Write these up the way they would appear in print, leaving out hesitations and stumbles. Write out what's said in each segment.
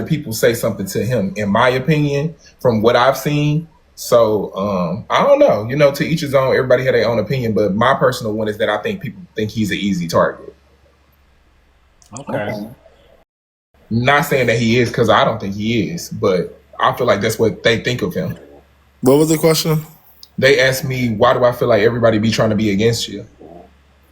people say something to him, in my opinion, from what I've seen. So I don't know. You know, to each his own. Everybody had their own opinion, but my personal one is that I think people think he's an easy target. Okay. Not saying that he is, because I don't think he is, but I feel like that's what they think of him. What was the question? They asked me, why do I feel like everybody be trying to be against you?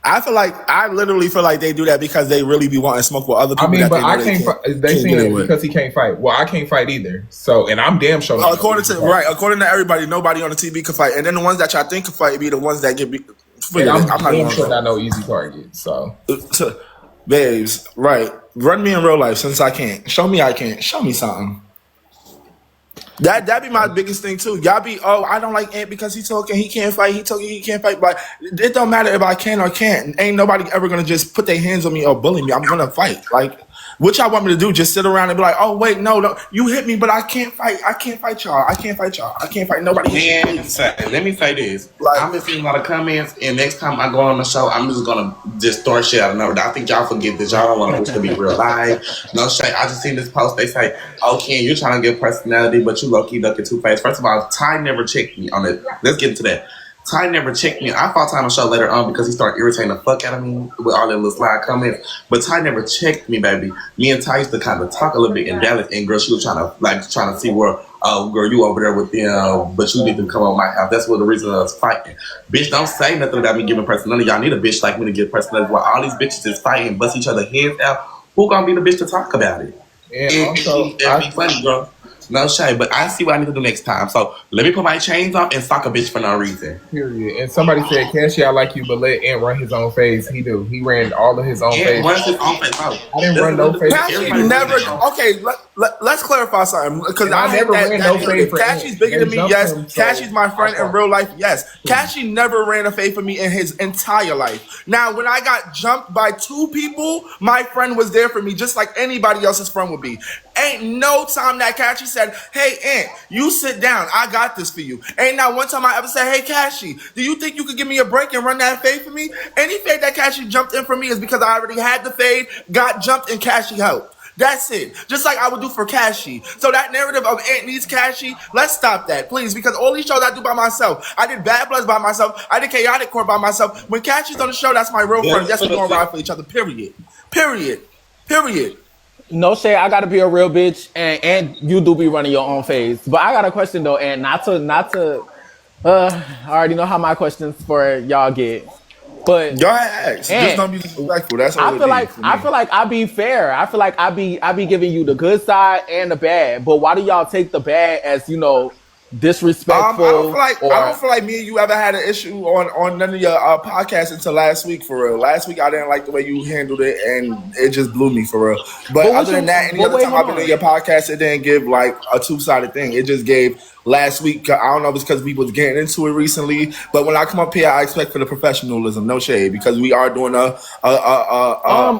I literally feel like they do that because they really be wanting to smoke with other people. I mean, but I can't fight. They saying because he can't fight. Well, I can't fight either. So, and I'm damn sure. According to everybody, nobody on the TV can fight, and then the ones that y'all think can fight be the ones that get beat. I'm not damn sure not no easy target. So, babes, right? Run me in real life since I can't. Show me I can't. Show me something. That be my biggest thing too. Y'all be, I don't like Ant because he talking, he can't fight. He talking, he can't fight. But it don't matter if I can or can't. Ain't nobody ever gonna just put their hands on me or bully me. I'm gonna fight. Like, what y'all want me to do? Just sit around and be like, oh wait, no, you hit me, but I can't fight. I can't fight y'all. I can't fight y'all. I can't fight nobody. Man, let me say this. Like, I'm just seeing a lot of comments, and next time I go on the show, I'm just gonna just throw shit out of nowhere. I think y'all forget that y'all don't want to be real live. No shit. I just seen this post. They say, "Oh, Ken, you're trying to get personality, but you low-key ducking too fast." First of all, Ty never checked me on it. Let's get into that. Ty never checked me. I fought Ty on the show later on because he started irritating the fuck out of me with all that little slide comments. But Ty never checked me, baby. Me and Ty used to kind of talk a little bit in Dallas, and girl, she was trying to see where, girl, you over there with them, but you need to come on my house. That's what the reason I was fighting. Bitch, don't say nothing about me giving personality. Y'all need a bitch like me to give personality. While all these bitches is fighting, bust each other heads out, who gonna be the bitch to talk about it? And also, it'd be funny, girl. No shade, but I see what I need to do next time. So let me put my chains off and sock a bitch for no reason. Period. And somebody said, Cashy, I like you, but let Ant run his own phase. He do. He ran all of his own phase. Runs his own phase. I didn't run no phase. Cashy never. Okay, let's clarify something. Because I never ran no phase for Ant. Cashy's bigger than me, yes. Cashy's my friend in real life, yes. Cashy never ran a fade for me in his entire life. Now, when I got jumped by two people, my friend was there for me, just like anybody else's friend would be. Ain't no time that Cashy said, hey, Ant, you sit down. I got this for you. Ain't not one time I ever said, hey, Cashy, do you think you could give me a break and run that fade for me? Any fade that Cashy jumped in for me is because I already had the fade, got jumped, and Cashy helped. That's it. Just like I would do for Cashy. So that narrative of Ant needs Cashy, let's stop that, please. Because all these shows I do by myself. I did Bad Bloods by myself. I did Chaotic Court by myself. When Cashy's on the show, that's my real friend. Yes, we're going to ride for each other, period. No shade, I gotta be a real bitch, and you do be running your own phase. But I got a question though, and not to I already know how my questions for y'all get. But y'all ask. Just don't be disrespectful. That's all I feel like I be fair. I feel like I be giving you the good side and the bad. But why do y'all take the bad as, you know, disrespectful? I don't feel like me and you ever had an issue on none of your podcasts until last week, for real. Last week I didn't like the way you handled it, and it just blew me, for real. But other than that, any other time I've been on your podcast, it didn't give like a two-sided thing. It just gave last week. I don't know if it's because people was getting into it recently, but when I come up here, I expect for the professionalism, no shade, because we are doing a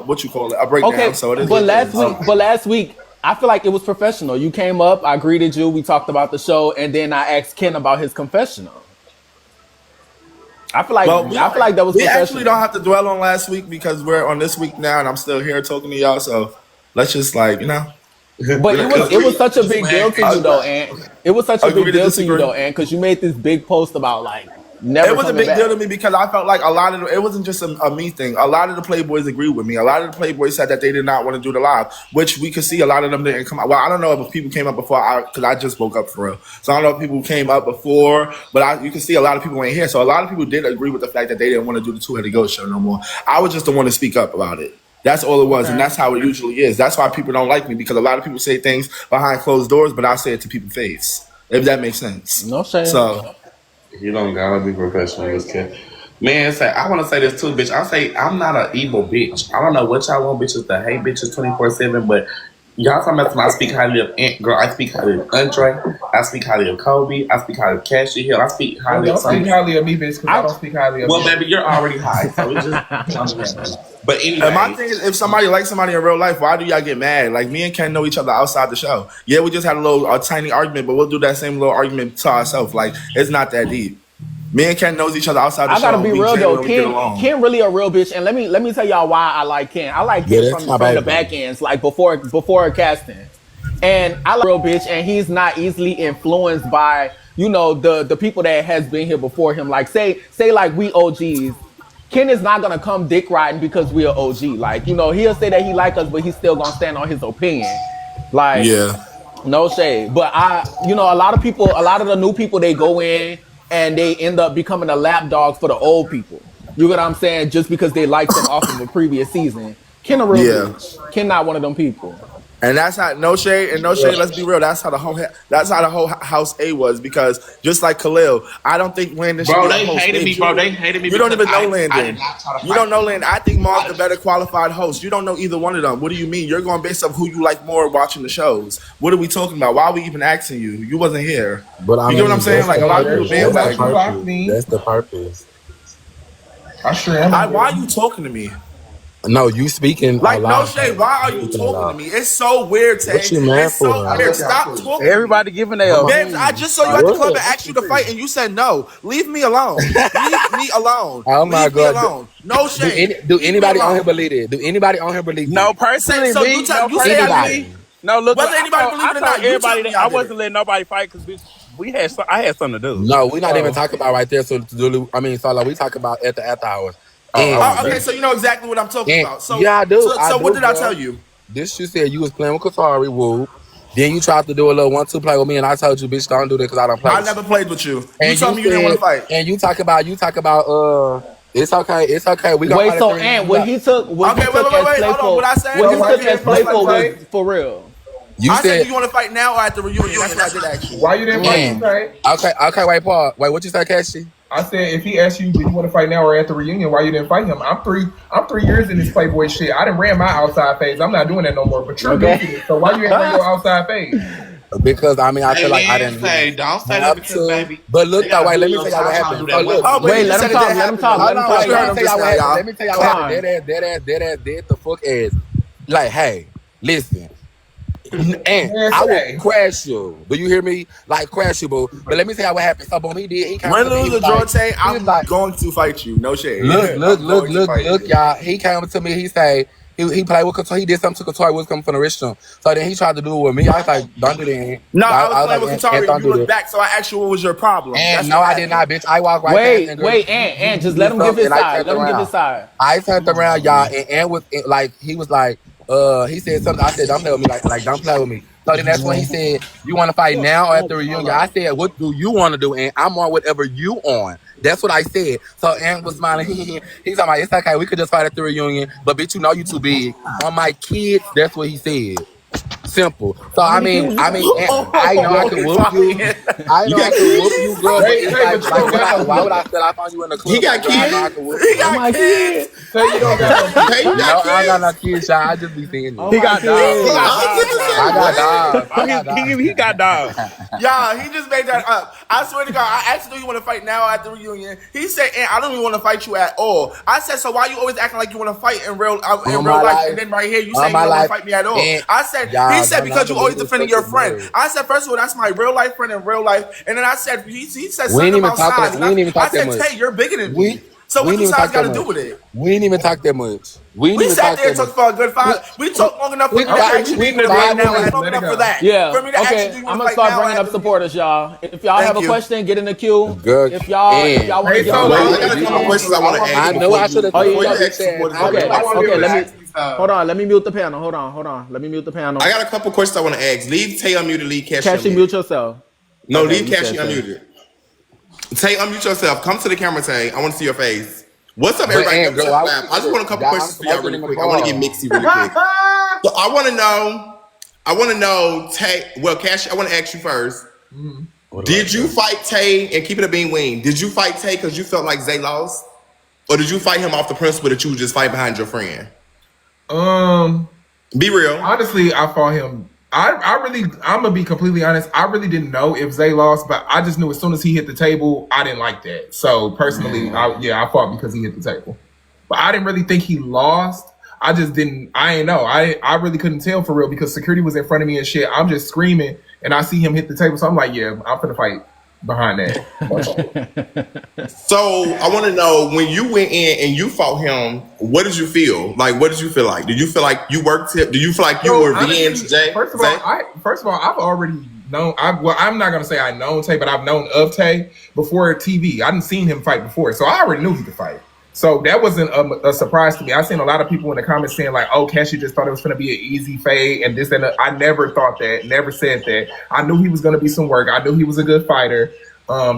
what you call it, a breakdown. Okay, so it is. But last week. I feel like it was professional. You came up, I greeted you, we talked about the show, and then I asked Ken about his confessional. I feel like that was. We actually don't have to dwell on last week because we're on this week now, and I'm still here talking to y'all. So let's just But it was such a big deal to you though, and it was such a big deal to you though, and because you made this big post about like. It was a big deal to me because I felt like a lot of it wasn't just a me thing. A lot of the Playboys agreed with me. A lot of the Playboys said that they did not want to do the live, which we could see a lot of them didn't come out. Well, I don't know if people came up before because I just woke up for real. So I don't know if people came up before, but you can see a lot of people ain't here. So a lot of people did agree with the fact that they didn't want to do the Two-Headed Ghost show no more. I was just the one to speak up about it. That's all it was, and that's how it usually is. That's why people don't like me, because a lot of people say things behind closed doors, but I say it to people's face, if that makes sense. No shame. So. You don't gotta be professional, this kid. Man, I want to say this too, bitch. I say I'm not an evil bitch. I don't know what y'all want bitches to hate bitches 24/7, but y'all talking about I speak highly of Ant, girl. I speak highly of Andre. I speak highly of Kobe. I speak highly of Cashy Hill. I speak highly of. Don't speak highly of me, bitch, because I don't speak highly of. Well, baby, you're already high, so it's just. But anyway, and my thing is, if somebody likes somebody in real life, why do y'all get mad? Like, me and Ken know each other outside the show. Yeah, we just had a tiny argument, but we'll do that same little argument to ourselves. Like, it's not that deep. Me and Ken knows each other outside the show. I gotta be real though. Ken really a real bitch, and let me tell y'all why I like Ken. I like Ken from the back ends, like before casting. And I like real bitch, and he's not easily influenced by, you know, the people that has been here before him. Like say like we OGs. Ken is not gonna come dick riding because we're OG. Like, you know, he'll say that he like us, but he's still gonna stand on his opinion. Like, Yeah. no shade. But you know, a lot of the new people, they go in and they end up becoming a lapdog for the old people. You get what I'm saying? Just because they liked them off of a previous season. Ken a real bitch. Ken not one of them people. And that's how no shade and no shade. Let's be real. That's how the whole House A was, because just like Khalil, I don't think Landon should be the host. Hated me, bro. They hated me. You don't even know Landon. You don't know Landon. Landon. I think Mark's the better qualified host. You don't know either one of them. What do you mean? You're going based off who you like more watching the shows. What are we talking about? Why are we even asking you? You wasn't here. But I you mean, get what I'm saying? Like a lot of people being like, that's the purpose. I sure am. why are you talking to me? No, you speaking like a no lot. shade. Why are you talking to me? It's so weird, Tay. What you mad It's so for? weird. Stop talking. Everybody giving their Babes, I just saw you at the club and asked you to fight, and you said no. Leave me alone. Leave me alone. Oh my Leave me God. alone. No shade. Do anybody on here believe it? Do anybody on here believe it? No, personally, So me, you tell- no, you say personally, anybody. no. Look, Whether anybody believe it or not, you everybody. tell me I I did wasn't it. letting nobody fight because I had something to do. No, we're not even talking about right there. So, Solo, we talk about at the after hours. Okay, so you know exactly what I'm talking about. So yeah, I do. So what did I bro. tell you? This you said you was playing with Katari, whoop. Then you tried to do a little 1-2 play with me, and I told you, bitch, don't do that because I don't play. I with never played with you. And You told me you didn't want to fight. And you talk about it's okay. We gonna Wait, fight so at 3. and what he took wait, hold on. What I said? What he took as Wait, playful wait. was for real. You I said, said do you want to fight now or at the reunion? That's what I did ask you. Why you didn't fight me, Tay? okay, wait, Paul. Wait, what you say, Cashy? I said if he asked you, do you want to fight now or at the reunion? Why you didn't fight him? I'm 3 years in this Playboy shit. I done ran my outside phase. I'm not doing that no more. But you're doing it. So why you ain't run your outside phase? Because I mean, I feel like I didn't. Don't say that because, baby. But look, though, wait. Let me tell y'all what happened. Wait, let him talk. Let him talk. Let me tell y'all what happened. Dead the fuck ass. Like, hey, listen. And I will crash you. Do you hear me? Like crash you, boo. But let me tell you what happened. So when he did, he came Win, to me. lose, or draw, Tay, I'm going to fight you. No shade. Look, y'all. He came to me. He say he played with Couture. He did something to Couture. Was coming from the restaurant. So then he tried to do it with me. I was like, don't do that. No, I was playing with like, Couture. You look back, so I asked you what was your problem. And no, I did not, bitch. I walked right past. Wait, and just let him give his side. Let him give his side. I turned around, y'all, and was like, he was like, he said something. I said, don't play with me, like don't play with me. So then that's when he said, you want to fight now or at the reunion? I said, what do you want to do? And I'm on whatever you on. That's what I said. So Ant was smiling. He's talking about, it's okay, we could just fight at the reunion. But bitch, you know you too big. On my kids, that's what he said. Simple. So I mean, I know I can whoop you. I know I can whoop you, girl. Why would I set off on you in the club? He got kids. He got kids. So you don't got no No, I got no kids, y'all. I just be seeing it. He got dogs. I got dogs. He got dogs. Yeah, he just made that up. I swear to God, I asked him, do you want to fight now or at the reunion? He said, I don't even want to fight you at all. I said, so why you always acting like you want to fight in real life? And then right here, you say you don't want to fight me at all. I said, he said, because you always defending your friend. I said, first of all, that's my real life friend in real life. And then I said, he said something about size. I said, Tay, you're bigger than me. So what does size got to do with it? We didn't even talk that much. We sat there and talked for a good 5. We talked long enough for me to actually do right now. And long enough for that. Yeah. For me to Okay. actually do I'm gonna start bringing up supporters, y'all. If y'all have a question, get in the queue. Good. If y'all want to get I on, got a couple questions I want to ask. I know I should have. Okay. Hold on. Let me mute the panel. Hold on. Let me mute the panel. I got a couple questions I want to ask. Leave Tay unmuted. Leave Cashy. Cashy, mute yourself. No, leave Cashy unmuted. Tay, unmute yourself. Come to the camera, Tay. I want to see your face. What's up, everybody? I just want a couple questions for y'all really quick. I want to get mixy really quick. So I want to know, Tay. Well, Cashy, I want to ask you first. Did you fight Tay and keep it a bean wing? Did you fight Tay because you felt like Zay lost, or did you fight him off the principle that you would just fight behind your friend? Be real. Honestly, I fought him. I'm gonna be completely honest. I really didn't know if Zay lost, but I just knew as soon as he hit the table, I didn't like that. So personally, I fought because he hit the table. But I didn't really think he lost. I just didn't. I ain't know. I really couldn't tell for real because security was in front of me and shit. I'm just screaming and I see him hit the table, so I'm like, yeah, I'm finna fight. behind that. So I want to know, when you went in and you fought him, what did you feel? Like, what did you feel like? Did you feel like you worked him? Do you feel like you So were honestly, revenge, Jay? first of all, I've already known. I'm not gonna say I known Tay, but I've known of Tay before TV. I didn't seen him fight before, so I already knew he could fight. So that wasn't a surprise to me. I seen a lot of people in the comments saying like, "Oh, Cassie just thought it was going to be an easy fade," and this and that. I never thought that. Never said that. I knew he was going to be some work. I knew he was a good fighter.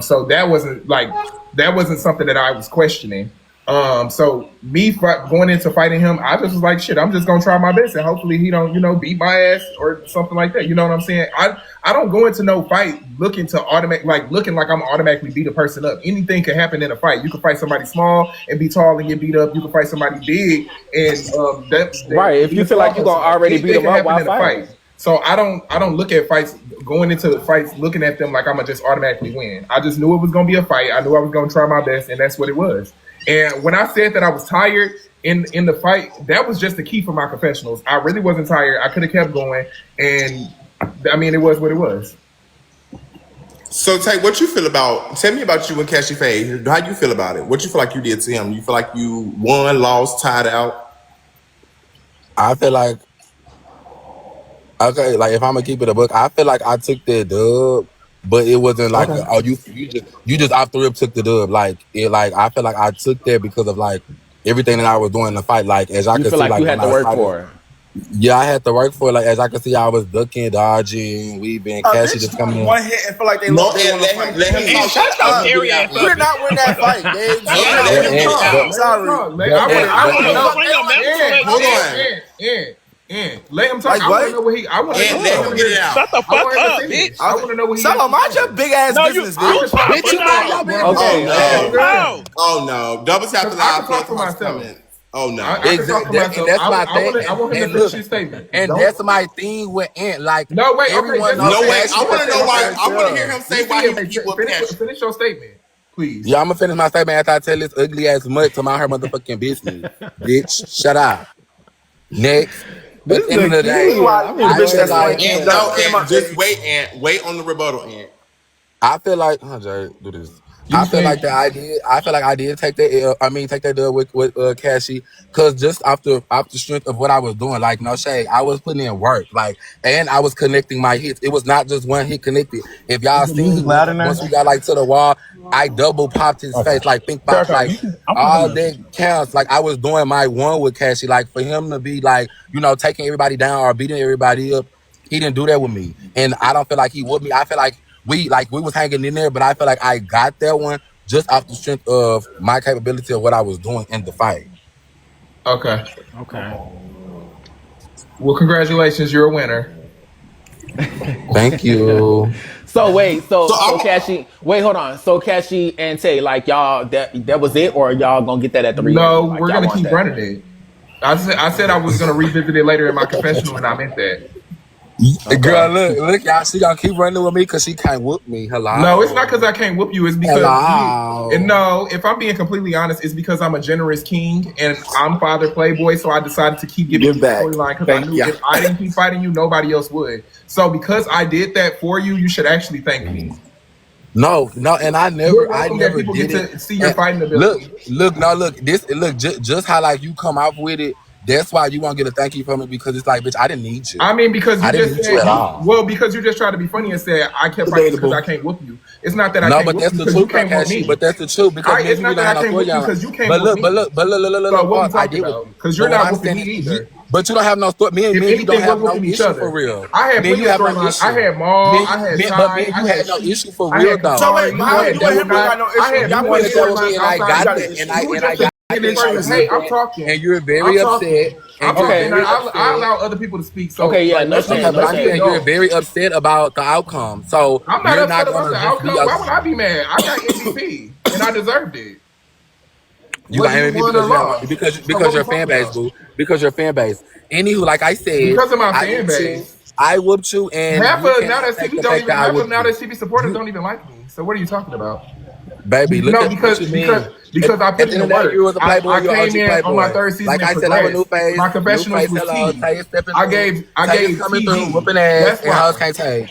So that wasn't something that I was questioning. So me going into fighting him, I just was like, shit, I'm just gonna try my best and hopefully he don't, beat my ass or something like that. You know what I'm saying? I don't go into no fight looking like I'm automatically beat a person up. Anything can happen in a fight. You can fight somebody small and be tall and get beat up. You can fight somebody big and right. If you feel like you're gonna already beat them up while fighting. So I don't look at fights going into the fights looking at them like I'm gonna just automatically win. I just knew it was gonna be a fight. I knew I was gonna try my best, and that's what it was. And when I said that I was tired in the fight, that was just the key for my professionals. I really wasn't tired. I could have kept going, and I mean, it was what it was. So, Tay, what you feel about? Tell me about you and Cassie Faye. How you feel about it? What you feel like you did to him? You feel like you won, lost, tied out? I feel like, okay, like if I'm gonna keep it a book, I feel like I took the dub, but it wasn't like you just off the rip took the dub. Like I feel like I took that because of like everything that I was doing in the fight. Like as I could feel see, like you had to work for it. Yeah, I had to work for it. Like as I could see, I was ducking, dodging, weaving. Cassie just coming in. One hit and feel like they No, let him talk. Shut your scary ass You did up. not win that fight, Dave. Yeah. Sorry. I want to know. Bring your mental Hold Yeah. Let him talk. Like I want to what? know what he. I want to And let him get it out. Shut the fuck up, bitch. I want to know what he. Solo, mind your big ass No, you business, bitch. bitch. Bitch, you mind your business. Okay. No. Oh no! Double tap the I live can talk for plus myself. comment. Oh no! I can talk for myself. That's my I thing. want him to finish his statement. And that's my thing with Ant. Like No, wait. everyone Okay, knows No way! Cassie I want to know why. herself. I want to hear him say why he beat with Cassie. Finish your statement, please. Yeah, I'm gonna finish my statement after I tell this ugly ass mutt to mind her motherfucking business. Bitch, shut up. Next. At the end of the day, Just wait and wait on the rebuttal, Ant. I feel like, Jay, do this. I feel like I did take that. Take that deal with Cassie, cause just off the strength of what I was doing, like no shade, I was putting in work, like, and I was connecting my hits. It was not just one hit connected. If y'all seen once we got like to the wall, I double popped his face, like pink pop, like all that counts. Like I was doing my one with Cassie, like for him to be like, taking everybody down or beating everybody up, he didn't do that with me, and I don't feel like he would me. I feel like we was hanging in there, but I feel like I got that one just off the strength of my capability of what I was doing in the fight. Okay. Well, congratulations, you're a winner. Thank you. So wait, so I'm- Cassie, wait, hold on. So Cassie and Tay, like y'all, that was it, or y'all gonna get that at the reunion? No, Like, we're y'all gonna want keep that? running it. I said I was gonna revisit it later in my confessional, and I meant that. Girl, look, y'all, she gonna keep running with me because she can't whoop me. Hello. No, it's not because I can't whoop you. It's because Hello. and no, if I'm being completely honest, it's because I'm a generous king and I'm Father Playboy. So I decided to keep giving you the storyline because I knew if I didn't keep fighting you, nobody else would. So because I did that for you, you should actually thank me. No, and I never people did get it. to see your fighting ability. Look, just how like you come out with it. That's why you won't get a thank you from me because it's like, bitch, I didn't need you. I mean, because you didn't just need said, you at all. well, because you just tried to be funny and said I kept fighting because I can't whoop you. It's not that I can't but whoop that's you the because you truth, can't whoop me. But that's the truth because It's not that I can't whoop you because you can't whoop me. But look, So what we I talking did about? Because you're not whooping me either. But you don't have no story. Me and If you anything, don't we're have no whooping each issue other. for real. I had plenty of storylines. I had Maul. I had but me and you had no issue for real though. So wait, how you and him got no issue? I had Y'all plenty of put storylines and I got outside. that, and I got Hey, I'm talking. and you're very upset. I'm Okay. talking. I allow other people to speak. So Okay, yeah, like, no let's shade, get- But no I'm let's saying get you're going. very upset about the outcome. So I'm not you're upset about gonna the just outcome. be Why would I be mad? I got MVP and I deserved it. You got MVP won or lost. because your fan base, boo. Because your fan base. Anywho, like I said, Because of my I fan whooped you. base. I whooped you, and Half you of can't now that take TV the don't fact even that I half of whooped now you. that TV supporters don't even like me. So what are you talking about? Baby, look No, at because what you mean. because I put At the in end the of the day, work. you was a playboy. I You're came OG in playboy. on my third season. Like I and said, I'm a new progressed. face. My confessionals new face, was hello. key. Tay is stepping I through. gave Tay is coming TV. through, whooping ass, That's and why. hoes can't take.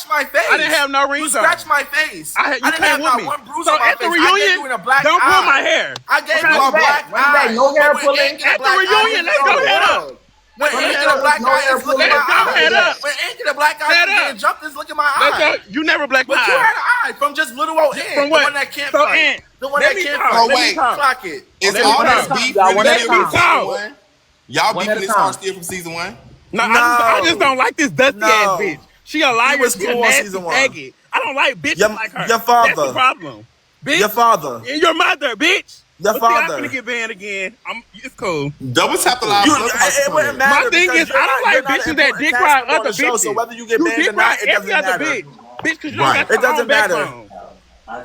scratched my face. I didn't have no You rings on. scratched my face. You I didn't came have with not me. one bruise So on my at the face. I gave reunion, you in a black don't pull eye. my hair. I gave Okay. you a black When's that? eye. No hair When pulling? Ant get a At the black eye, reunion, it's let's on go the head up. world. When Let me Ant get get a a black black guy is looking in my Head eye. up. When Ant get a black guy Head is up. getting jumped, is looking in my Let's eye. go. You never black But you my had an eye from just little old Ant. From The what? one that can't So, fight. Ant, The one let that me can't talk. fight. Let me wait. talk. Clock it. Is Let me all this talk. beef Y'all really one at a still from time. season one? Y'all One at a beefing this time. hard still from season one? No, No. I just don't like this dusty ass bitch. She a liar. was She a cool on nasty season one. faggot. I don't like bitches Your- like her. your father. That's the problem. Bitch. Your father. And your mother, bitch. Your I'm father. gonna get banned again. It's cool. Double tap the live. It wouldn't matter. My thing because is, I don't you're like not bitches an that important dick cast ride member on other the show, bitches. So whether you get You banned or dick not, ride it every doesn't other matter. bitch. Bitch, because you Right. don't got It your doesn't own matter. backbone.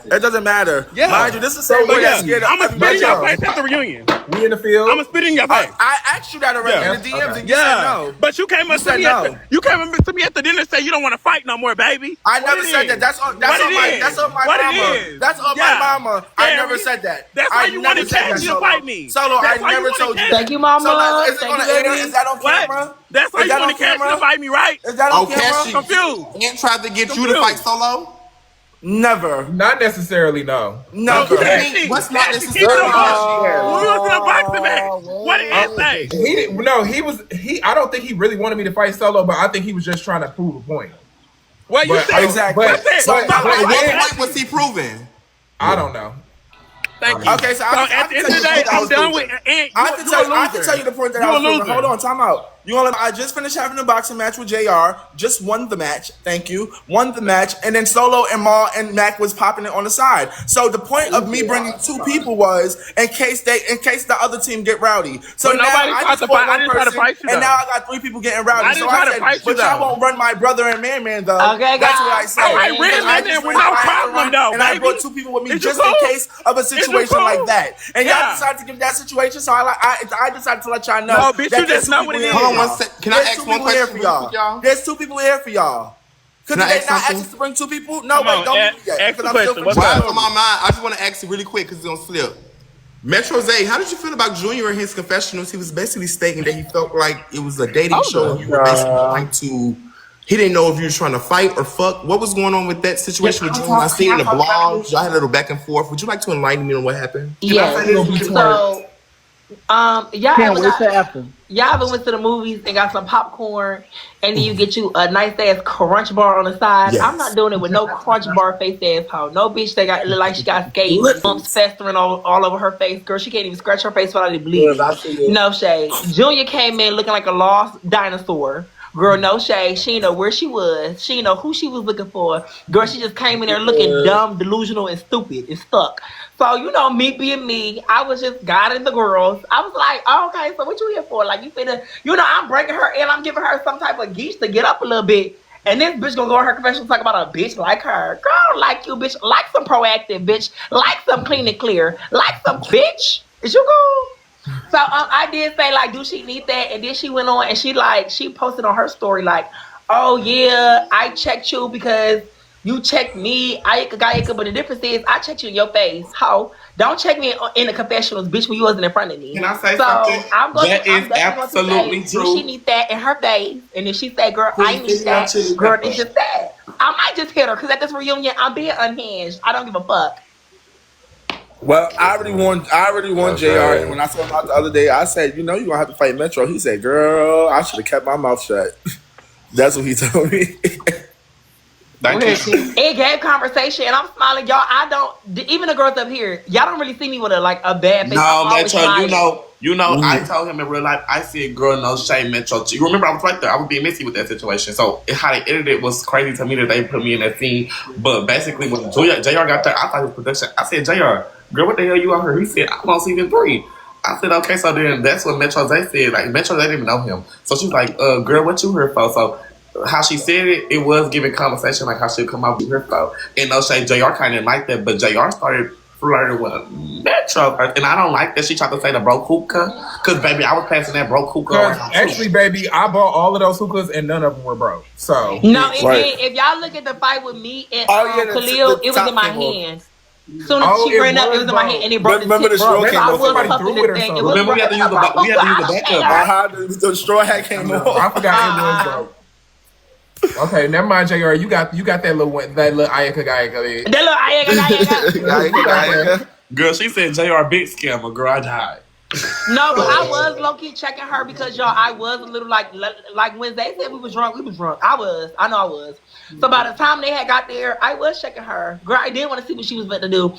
It doesn't matter. Yeah. Mind you, this is the same But way yeah, that scared I'm gonna spit in your everybody face else. at the reunion. We in the field. I'm gonna spit in your face. I asked you that already Yeah. in the DMs Okay. and you said no. But you came up to said me no. you came up to me at the dinner and said you don't want to fight no more, baby. I What never it said is? that. That's on What my it that's is? on my What it mama. is? That's on Yeah. my mama. I Gary, never said that. That's why I you never wanted said that, Cassie to Solo. fight me. Solo, That's I why you never wanted told you Cassie. that. Thank you, Mama. So now, is it Thank on you, the air? baby. Is that on What? camera? That's why Is you that on wanted Cassie to camera? fight me, right? Is that Oh, on camera? Cassie. Confused. Ant tried to get you to fight Solo? Never. Not necessarily, no. Never. Cassie, What's not Cassie, necessarily keep it on necessary? When we was in a boxing match, what did Ant say? He didn't. No, he. I don't think he really wanted me to fight Solo, but I think he was just trying to prove a point. Well, you But- said Exactly. But, That's it. but, Stop but like What then- point was he proving? I don't know. Thank you. Okay, so at the end of the day, I'm done with Ant. I can tell you the point that I was You're a proving. loser. Hold on, time out. I just finished having a boxing match with JR. Just won the match. Thank you. Won the match. And then Solo and Ma and Mac was popping it on the side. So the point of me bringing two people was in case the other team get rowdy. So But now nobody I tried just to fought fight- I one didn't try to person, fight you, and though. now I got three people getting rowdy. I didn't So try I to said, fight you, but y'all though. won't run my brother and man though. Okay, That's what I guys. said. All right, ran I man just with ran no my problem, run, though, and I baby. brought two people with me Is you just in cool? case of a situation cool? like that. And y'all Yeah. decided to give that situation, so I decided to let y'all know. No, bitch, that you there's just two know people what it here is. for Hold on one y'all. sec. Can I There's ask two one people here question for y'all? real quick, y'all? There's two people here for y'all. Could Can I they ask not something? ask us to bring two people? No, Come wait, on, don't ask- do that. ask Because the I'm still question. What's finishing Why the is on story. my mind? I just want to ask you really quick because it's gonna slip. Metro Zay, how did you feel about Junior and his confessionals? He was basically stating that he felt like it was a dating show. And you were basically trying to. He didn't know if you were trying to fight or fuck. What was going on with that situation with Junior? I seen in the blog. Y'all had a little back and forth. Would you like to enlighten me on what happened? Yes. So, y'all Can't ever wait till got, after. y'all ever went to the movies and got some popcorn, and then you get you a nice ass crunch bar on the side? Yes. I'm not doing it with no crunch bar face ass hoe. No bitch that got look like she got skates, bumps festering all over her face. Girl, she can't even scratch her face without it bleeding. No shade. Junior came in looking like a lost dinosaur. Girl, no shade. She didn't know where she was. She didn't know who she was looking for. Girl, she just came in there looking dumb, delusional, and stupid and stuck. So, me being me, I was just guiding the girls. I was like, oh, okay, so what you here for? Like, you finna, I'm breaking her in. I'm giving her some type of geese to get up a little bit. And this bitch gonna go in her confession talk about a bitch like her. Girl, like you, bitch. Like some proactive, bitch. Like some clean and clear. Like some bitch. Is you cool? So I did say, like, do she need that? And then she went on and she posted on her story, like, oh yeah, I checked you because you checked me. But the difference is I checked you in your face. How? Don't check me in the confessionals, bitch, when you wasn't in front of me. Can I say so something? I'm going That to, I'm is definitely going absolutely to say, true. do she need that in her face? And then she said, girl, I Please need that. give me your Girl, chili it's just that. I might just hit her because at this reunion, I'm being unhinged. I don't give a fuck. Well, I already won JR. And when I saw him out the other day, I said, you're going to have to fight Metro. He said, girl, I should have kept my mouth shut. That's what he told me. Thank you. It gave conversation, and I'm smiling, y'all. I don't, even the girls up here, y'all don't really see me with a bad face. No, I'm always Metro, smiling. I told him in real life, I said, girl, no shame, Metro. You remember, I was right there. I was being messy with that situation. So, how they edited it was crazy to me that they put me in that scene. But basically, when JR got there, I thought it was production. I said, JR, girl, what the hell you out here? He said, I'm on season 3. I said, okay, so then that's what Metro Zay said. Like, Metro Zay didn't even know him. So, she was like, girl, what you here for? So, how she said it was giving conversation like how she'd come out with her phone. And no shade, JR kind of like that, but JR started flirting with Metro first. And I don't like that she tried to say the broke hookah. Because, baby, I was passing that broke hookah around. Actually, baby, I bought all of those hookahs and none of them were broke. So No, if y'all look at the fight with me and Khalil, it was in my hand. Soon as she ran up, it was in my hand and it broke Remember the straw tip. came I off. was Somebody puffing threw it this or thing. something. It was Remember, we had to use the backup. The straw hat came I off. forgot it was broke. Okay, never mind, JR. You got that little one, that little ayaka guy. That little ayaka. Girl, she said JR big scammer. Girl, I died. No, but I was low key checking her because y'all, I was a little like when they said we was drunk, we was drunk. I know I was. So by the time they had got there, I was checking her. Girl, I did want to see what she was about to do.